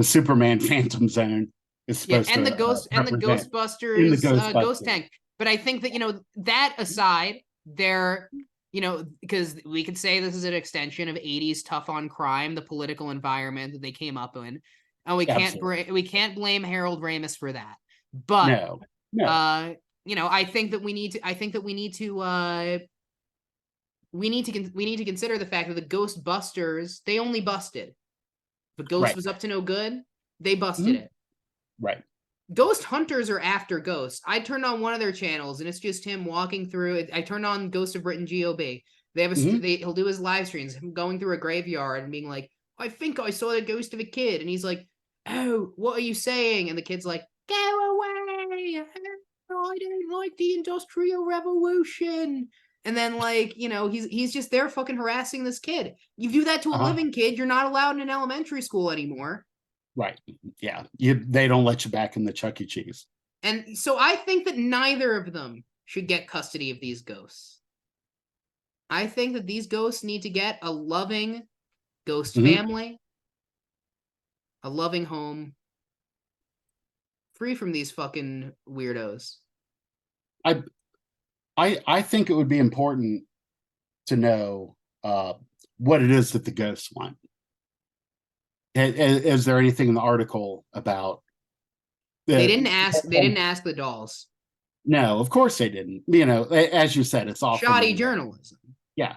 Superman Phantom Zone is supposed and to the Ghostbusters in the Ghostbusters. Ghost Tank. But I think that that aside, they're because we could say this is an extension of 80s tough on crime, the political environment that they came up in, and we can't blame Harold Ramis for that. But no. I think that we need to consider the fact that the Ghostbusters, they only busted. If a ghost was up to no good, they busted it. Right. Ghost hunters are after ghosts. I turned on one of their channels and it's just him walking through it. I turned on Ghost of Britain GOB. They have he'll do his live streams, him going through a graveyard and being like, I think I saw the ghost of a kid. And he's like, oh, what are you saying? And the kid's like, go away. I don't like the Industrial Revolution. And then, like, you know, he's just there fucking harassing this kid. You do that to a living kid, you're not allowed in an elementary school anymore. Right. Yeah. They don't let you back in the Chuck E. Cheese. And so I think that neither of them should get custody of these ghosts. I think that these ghosts need to get a loving ghost family, a loving home, free from these fucking weirdos. I think it would be important to know what it is that the ghosts want. Is there anything in the article about? They didn't ask. They didn't ask the dolls. No, of course they didn't. You know, as you said, it's all shoddy journalism. Yeah,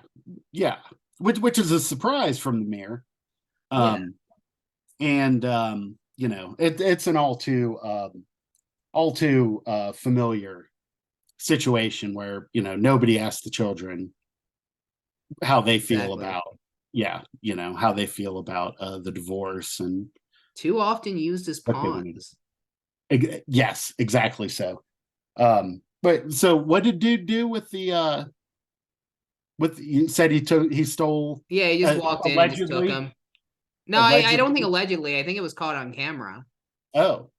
yeah. Which is a surprise from the Mirror. And you know, it's an all too familiar situation where, you know, nobody asked the children how they feel about, you know, how they feel about the divorce, and too often used as pawns. Yes, exactly. So but so what did dude do with the you said he stole? Yeah, he just walked in and just took him. No, I don't think allegedly. I think it was caught on camera. Oh.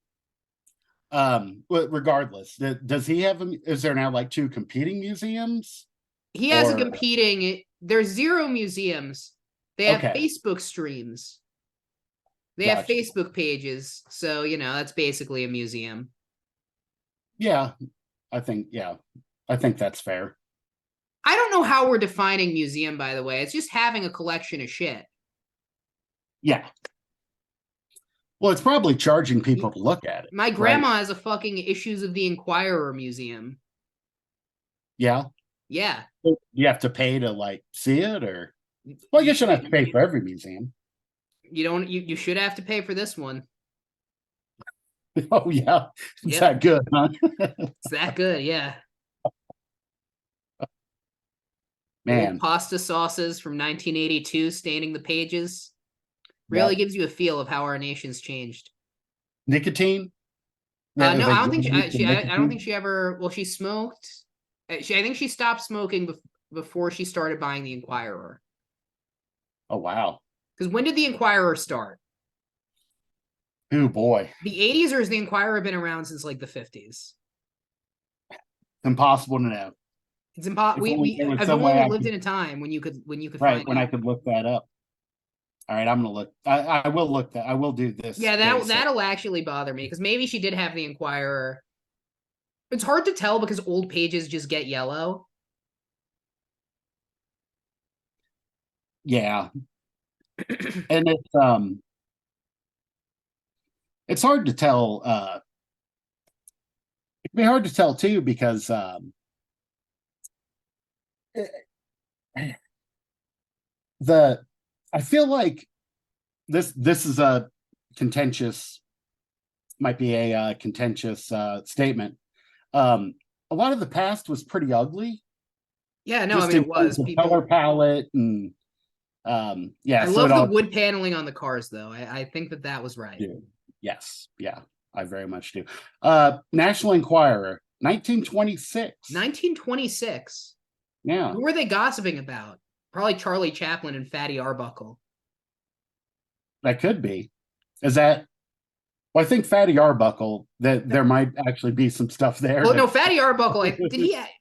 But regardless, does he have is there now like two competing museums? He has a competing, there's 0 museums. They have Facebook streams. They have Facebook pages. So, you know, that's basically a museum. Yeah, I think that's fair. I don't know how we're defining museum, by the way. It's just having a collection of shit. Yeah. Well, it's probably charging people to look at it. My grandma has a fucking Issues of the Inquirer museum. Yeah? Yeah. You have to pay to, like, see it, or? Well, I guess you don't have to pay for every museum. You should have to pay for this one. Oh, yeah. It's that good, huh? It's that good, yeah. Man. Old pasta sauces from 1982 staining the pages. Really gives you a feel of how our nation's changed. Nicotine? No, I don't think I don't think she ever. Well, she smoked. I think she stopped smoking before she started buying the Inquirer. Oh wow! Because when did the Inquirer start? Oh boy! The 80s, or has the Inquirer been around since like the 50s? Impossible to know. It's impossible. I've only lived in a time when you could right when I could look that up. All right, I'm gonna look. I will look that. I will do this. Yeah, that'll actually bother me, because maybe she did have the Inquirer. It's hard to tell because old pages just get yellow. Yeah, and it's hard to tell. It'd be hard to tell too, because I feel like this is a contentious, might be a contentious statement. A lot of the past was pretty ugly. Yeah, no, I mean, it was color palette and yeah. I love the wood paneling on the cars, though. I think that was right. Yes, yeah, I very much do. National Enquirer, 1926. 1926. Yeah. Who were they gossiping about? Probably Charlie Chaplin and Fatty Arbuckle. That could be. Is that? Well, I think Fatty Arbuckle, that there might actually be some stuff there. Well, no, Fatty Arbuckle.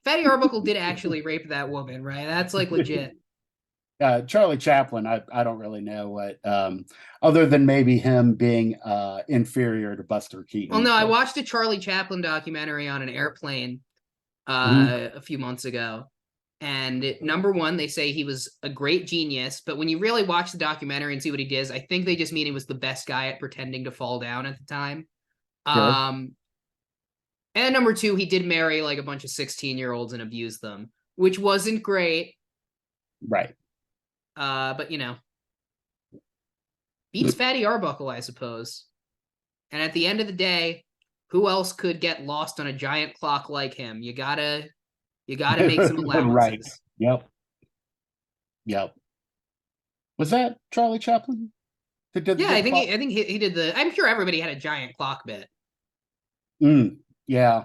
Fatty Arbuckle did actually rape that woman, right? That's like legit. Charlie Chaplin, I don't really know what, other than maybe him being inferior to Buster Keaton. Well, no, I watched a Charlie Chaplin documentary on an airplane a few months ago. And number one, they say he was a great genius, but when you really watch the documentary and see what he did, I think they just mean he was the best guy at pretending to fall down at the time. Sure. And number two, he did marry like a bunch of 16-year-olds and abuse them, which wasn't great. Right. But you know, beats Fatty Arbuckle, I suppose. And at the end of the day, who else could get lost on a giant clock like him? You gotta make some allowances. Right. Yep. Yep. Was that Charlie Chaplin that did the Yeah, I big think clock? he did the. I'm sure everybody had a giant clock bit. Yeah.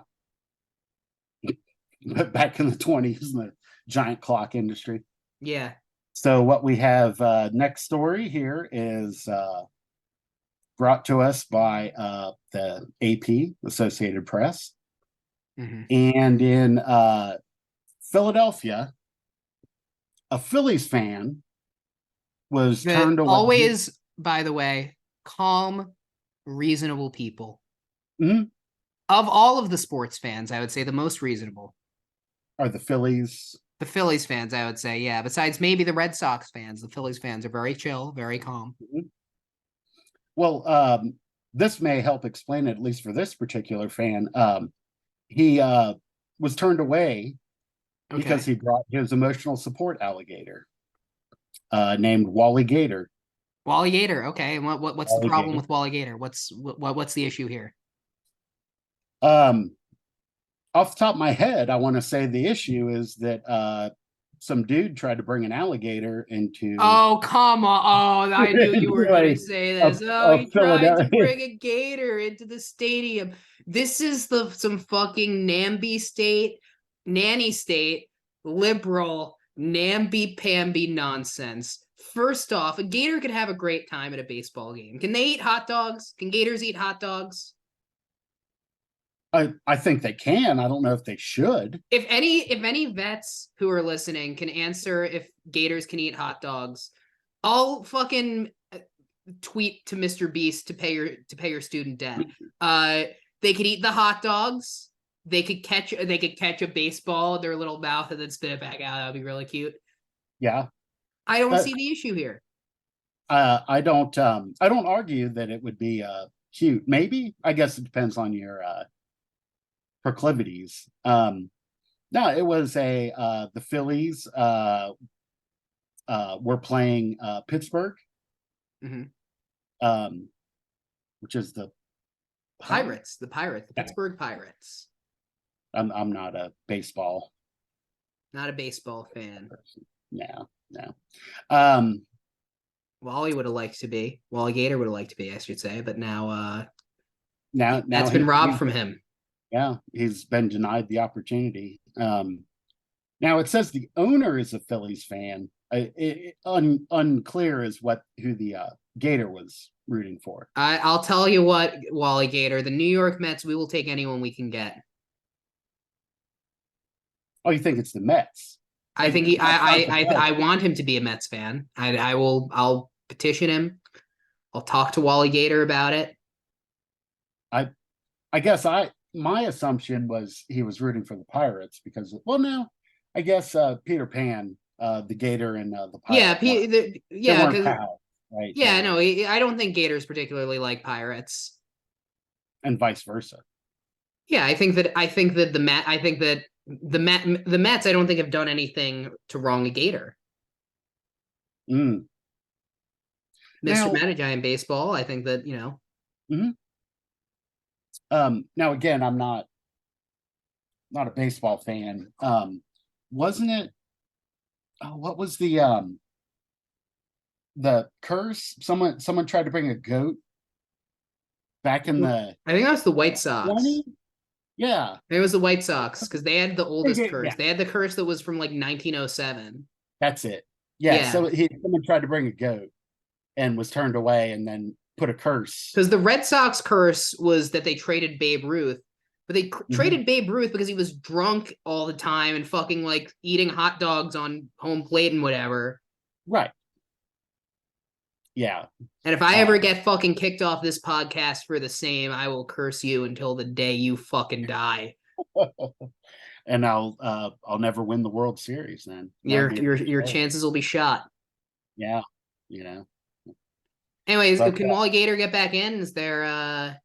Back in the 20s in the giant clock industry. Yeah. So what we have next story here is brought to us by the AP, Associated Press. Mm-hmm. And in Philadelphia, a Phillies fan was turned away. Always, by the way, calm, reasonable people. Mm-hmm. Of all of the sports fans, I would say the most reasonable Are the Phillies. The Phillies fans, I would say, yeah. Besides maybe the Red Sox fans, the Phillies fans are very chill, very calm. Mm-hmm. Well, this may help explain it, at least for this particular fan. He was turned away because he brought his emotional support alligator named WallyGator. WallyGator, okay. And what's the problem with WallyGator? What's the issue here? Off the top of my head, I want to say the issue is that some dude tried to bring an alligator into. Oh, come on. Oh, I knew you were going to say this. He tried to bring a gator into the stadium. This is some fucking nanny state, liberal, namby-pamby nonsense. First off, a gator could have a great time at a baseball game. Can they eat hot dogs? Can gators eat hot dogs? I think they can. I don't know if they should. If any vets who are listening can answer if gators can eat hot dogs, I'll fucking tweet to Mr. Beast to pay your student debt. They could eat the hot dogs. They could catch a baseball in their little mouth and then spit it back out. That would be really cute. Yeah. I don't see the issue here. I don't argue that it would be cute. Maybe. I guess it depends on your proclivities. No, it was the Phillies were playing Pittsburgh, mm-hmm. Which is the Pirates, the Pittsburgh Pirates. I'm not a baseball fan. No. Wally would have liked to be. WallyGator would have liked to be, I should say, but now that's been robbed from him. Yeah, he's been denied the opportunity. Now it says the owner is a Phillies fan. Unclear is who the Gator was rooting for. I'll tell you what, WallyGator, the New York Mets, we will take anyone we can get. Oh, you think it's the Mets? I think I want him to be a Mets fan. I'll petition him. I'll talk to WallyGator about it. I guess my assumption was he was rooting for the Pirates because, well, no, I guess Peter Pan, the Gator, and the Pirates. Right? Yeah, no, I don't think Gators particularly like Pirates, and vice versa. Yeah, I think that the Mets I don't think have done anything to wrong a Gator. Mr. Manager in baseball, I think that Mm-hmm. Now again, I'm not a baseball fan. Wasn't it? What was the curse? Someone tried to bring a goat back in the. I think that was the White Sox. 20? Yeah, it was the White Sox because they had the oldest curse. Yeah. They had the curse that was from like 1907. That's it. Yeah. So someone tried to bring a goat and was turned away, and then put a curse. Because the Red Sox curse was that they traded Babe Ruth, but they traded Babe Ruth because he was drunk all the time and fucking like eating hot dogs on home plate and whatever. Right. Yeah. And if I ever get fucking kicked off this podcast for the same, I will curse you until the day you fucking die. And I'll never win the World Series then. Your chances will be shot. Yeah. Anyways, can WallyGator get back in? Is there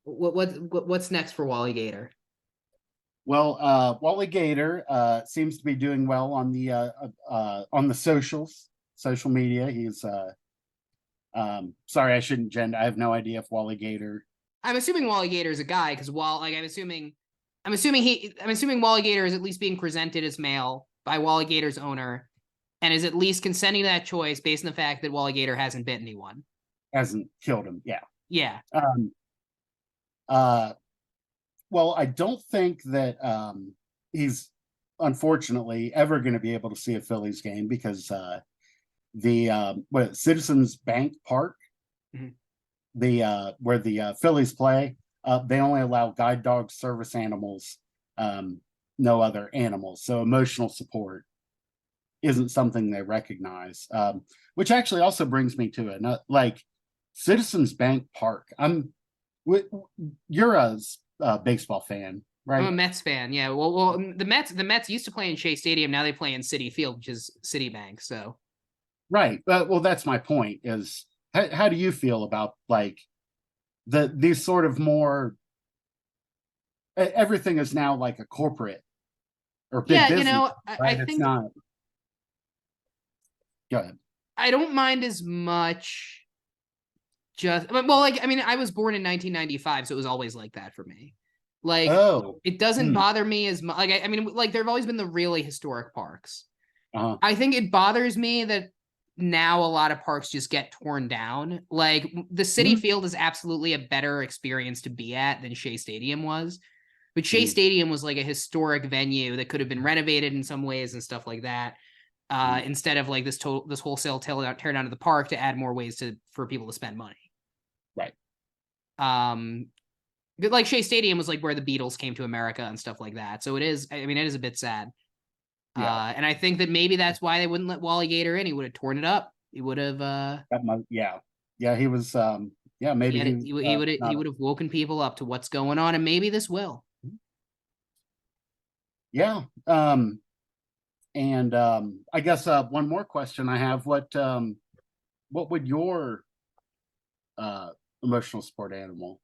what's next for WallyGator? Well, WallyGator seems to be doing well on the social media. He's sorry, I shouldn't gender. I have no idea if WallyGator. I'm assuming WallyGator is a guy because I'm assuming WallyGator is at least being presented as male by WallyGator's owner, and is at least consenting to that choice based on the fact that WallyGator hasn't bit anyone. Hasn't killed him. Yeah. Yeah. Well, I don't think that he's unfortunately ever going to be able to see a Phillies game because the Citizens Bank Park, where the Phillies play, they only allow guide dogs, service animals, no other animals. So emotional support isn't something they recognize. Which actually also brings me to it, like Citizens Bank Park. You're a baseball fan, right? I'm a Mets fan. Yeah. Well, the Mets used to play in Shea Stadium. Now they play in Citi Field, which is Citibank. So, right. Well, that's my point. Is how do you feel about like these sort of more? Everything is now like a corporate or big business. I right? think It's not. Go ahead. I don't mind as much. I was born in 1995, so it was always like that for me. Like, it doesn't bother me as much. Like, there have always been the really historic parks. I think it bothers me that now a lot of parks just get torn down. Like, the Citi Field is absolutely a better experience to be at than Shea Stadium was. But Shea Stadium was like a historic venue that could have been renovated in some ways and stuff like that. Instead of like this wholesale tear down of the park to add more ways for people to spend money. Right. Like Shea Stadium was like where the Beatles came to America and stuff like that. So it is a bit sad. Yeah. And I think that maybe that's why they wouldn't let WallyGator in. He would have torn it up. He would have he was maybe he would have woken people up to what's going on, and maybe this will. Yeah. And I guess one more question I have: what would your emotional support animal?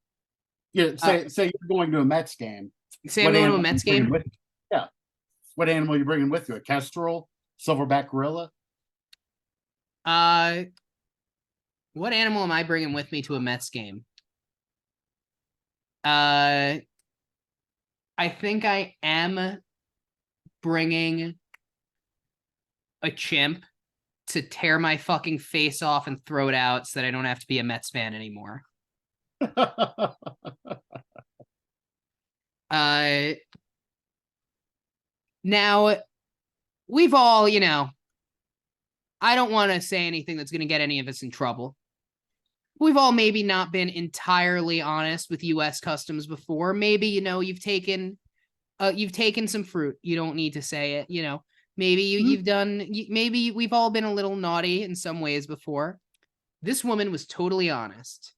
Yeah, say you're going to a Mets game. Say I'm going to a Mets game. Yeah. What animal are you bringing with you? A kestrel, silverback gorilla? What animal am I bringing with me to a Mets game? I think I am bringing a chimp to tear my fucking face off and throw it out so that I don't have to be a Mets fan anymore. Now, we've all, I don't want to say anything that's going to get any of us in trouble. We've all maybe not been entirely honest with U.S. Customs before. Maybe, you've taken some fruit. You don't need to say it, Maybe you've done, maybe we've all been a little naughty in some ways before. This woman was totally honest.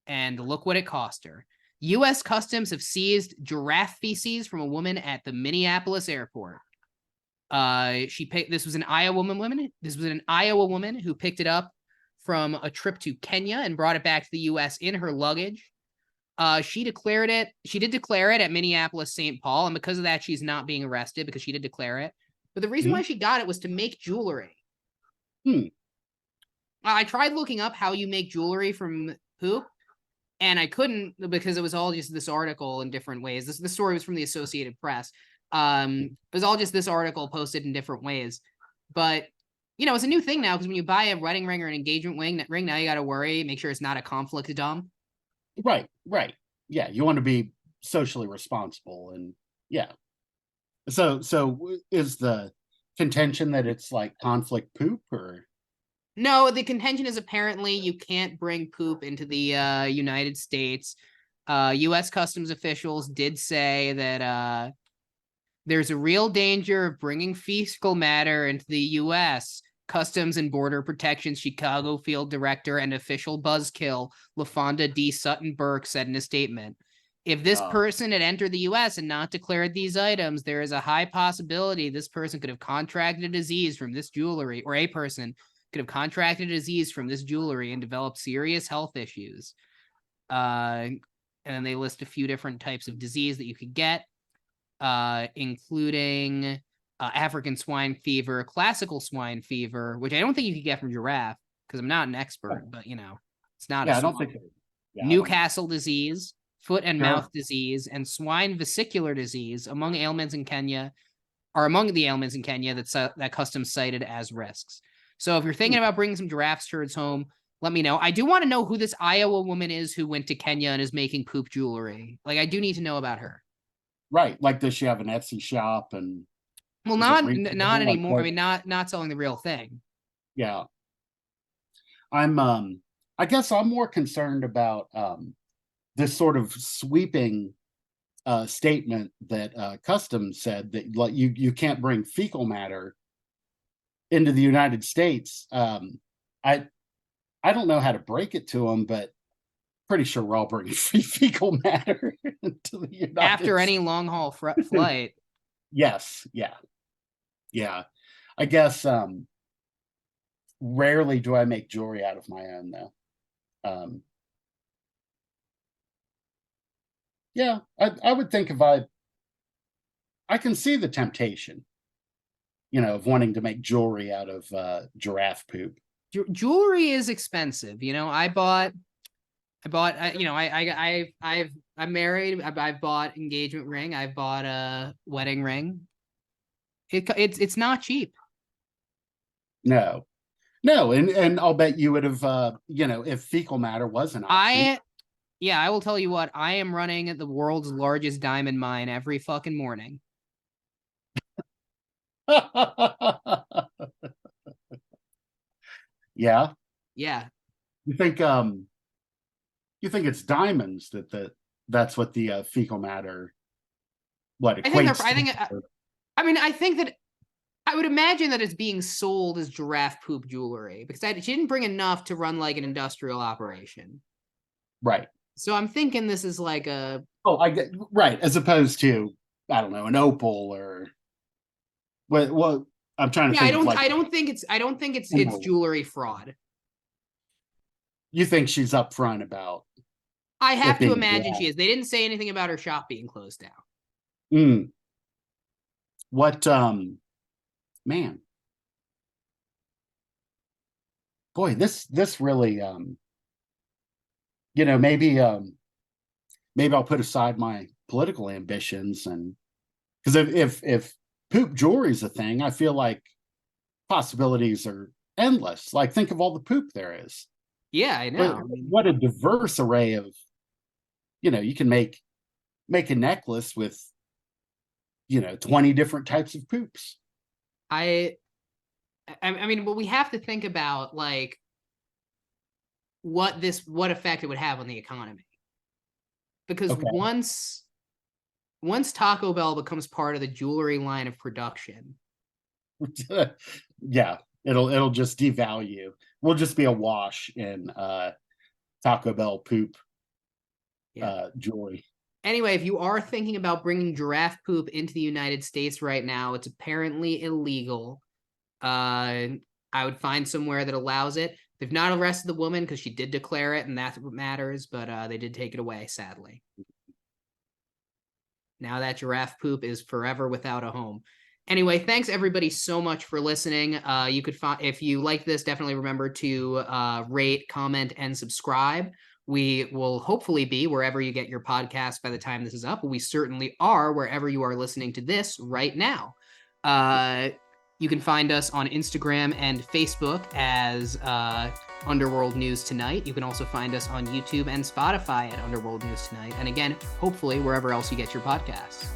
And look what it cost her. U.S. Customs have seized giraffe feces from a woman at the Minneapolis airport. This was an Iowa woman who picked it up from a trip to Kenya and brought it back to the U.S. in her luggage. She did declare it at Minneapolis St. Paul, and because of that, she's not being arrested because she did declare it. But the reason why she got it was to make jewelry. I tried looking up how you make jewelry from poop, and I couldn't because it was all just this article in different ways. This story was from the Associated Press. It was all just this article posted in different ways. But, it's a new thing now because when you buy a wedding ring or an engagement ring, now you got to worry, make sure it's not a conflict dump. Right. Yeah, you want to be socially responsible, and yeah. So is the contention that it's like conflict poop, or? No, the contention is apparently you can't bring poop into the United States. U.S. Customs officials did say that there's a real danger of bringing fecal matter into the U.S. Customs and Border Protection Chicago Field Director and official buzzkill LaFonda D. Sutton Burke said in a statement. If this person had entered the U.S. and not declared these items, there is a high possibility this person could have contracted a disease from this jewelry, or a person could have contracted a disease from this jewelry and developed serious health issues. And then they list a few different types of disease that you could get, including African swine fever, classical swine fever, which I don't think you could get from giraffe because I'm not an expert, but it's not. Yeah, I don't think. Newcastle disease, foot and Sure. mouth disease, and swine vesicular disease among the ailments in Kenya that Customs cited as risks. So if you're thinking about bringing some giraffes turds home, let me know. I do want to know who this Iowa woman is who went to Kenya and is making poop jewelry. Like, I do need to know about her. Right. Like, does she have an Etsy shop? And Well, is it not reasonable? Like, anymore. I what- mean, not selling the real thing. Yeah. I guess I'm more concerned about this sort of sweeping statement that Customs said that, like, you can't bring fecal matter into the United States. I don't know how to break it to them, but pretty sure we're all bringing fecal matter into the United After States. any long haul flight. Yes, yeah. I guess rarely do I make jewelry out of my own, though. Yeah, I would think if I can see the temptation, of wanting to make jewelry out of giraffe poop. Jewelry is expensive. I'm married. I've bought engagement ring. I've bought a wedding ring. It's not cheap. No, and I'll bet you would have, if fecal matter was an option. I will tell you what, I am running the world's largest diamond mine every fucking morning. Yeah. Yeah. You think it's diamonds that's what the fecal matter equates to? I think that I would imagine that it's being sold as giraffe poop jewelry because she didn't bring enough to run like an industrial operation. Right. So I'm thinking this is like a I get right, as opposed to, I don't know, an opal or what I'm trying to think. I don't think it's jewelry fraud. You think she's upfront about? I have to imagine she is. They didn't say anything about her shop being closed down. What man. Boy, this really maybe I'll put aside my political ambitions, and because if poop jewelry is a thing, I feel like possibilities are endless. Like, think of all the poop there is. Yeah, I know. What a diverse array of, you can make a necklace with 20 different types of poops. I mean, but we have to think about like what effect it would have on the economy. Because once Taco Bell becomes part of the jewelry line of production, yeah, it'll just devalue. We'll just be awash in Taco Bell poop jewelry. Anyway, if you are thinking about bringing giraffe poop into the United States right now, it's apparently illegal. I would find somewhere that allows it. They've not arrested the woman because she did declare it, and that's what matters, but they did take it away, sadly. Now that giraffe poop is forever without a home. Anyway, thanks everybody so much for listening. You could find, if you like this, definitely remember to rate, comment, and subscribe. We will hopefully be wherever you get your podcast by the time this is up. We certainly are wherever you are listening to this right now. You can find us on Instagram and Facebook as Underworld News Tonight. You can also find us on YouTube and Spotify at Underworld News Tonight. And again, hopefully wherever else you get your podcasts.